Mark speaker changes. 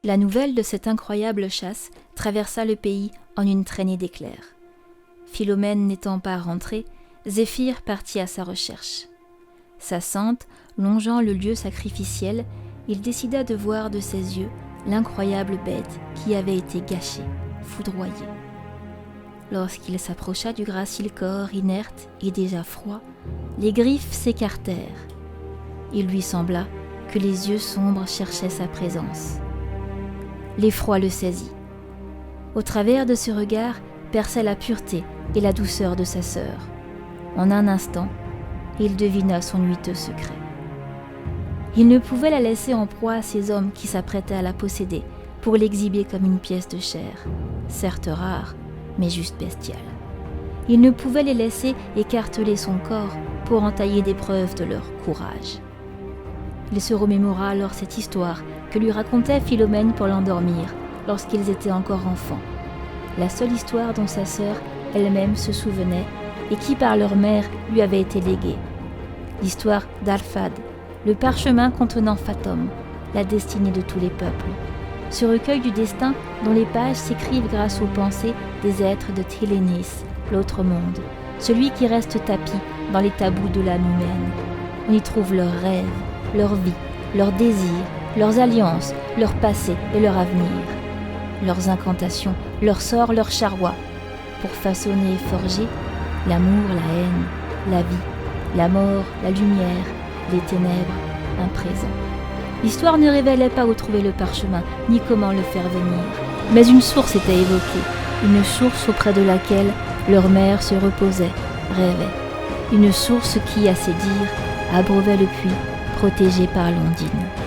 Speaker 1: La nouvelle de cette incroyable chasse traversa le pays en une traînée d'éclairs. Philomène n'étant pas rentrée, Zéphyr partit à sa recherche. Sa sente, longeant le lieu sacrificiel, il décida de voir de ses yeux l'incroyable bête qui avait été gâchée, foudroyée. Lorsqu'il s'approcha du gracile corps inerte et déjà froid, les griffes s'écartèrent. Il lui sembla que les yeux sombres cherchaient sa présence. L'effroi le saisit. Au travers de ce regard perçait la pureté et la douceur de sa sœur. En un instant, il devina son huiteux secret. Il ne pouvait la laisser en proie à ces hommes qui s'apprêtaient à la posséder pour l'exhiber comme une pièce de chair, certes rare, mais juste bestiale. Il ne pouvait les laisser écarteler son corps pour entailler des preuves de leur courage. Il se remémora alors cette histoire que lui racontait Philomène pour l'endormir lorsqu'ils étaient encore enfants. La seule histoire dont sa sœur elle-même se souvenait et qui par leur mère lui avait été léguée. L'histoire d'Alphad, le parchemin contenant Fathom, la destinée de tous les peuples. Ce recueil du destin dont les pages s'écrivent grâce aux pensées des êtres de Télénis, l'autre monde, celui qui reste tapi dans les tabous de l'âme humaine. On y trouve leurs rêves, leur vie, leurs désirs, leurs alliances, leur passé et leur avenir, leurs incantations, leurs sorts, leurs charrois, pour façonner et forger l'amour, la haine, la vie, la mort, la lumière, les ténèbres, un présent. L'histoire ne révélait pas où trouver le parchemin, ni comment le faire venir, mais une source était évoquée, une source auprès de laquelle leur mère se reposait, rêvait, une source qui, à ses dires, abreuvait le puits, protégé par l'ondine.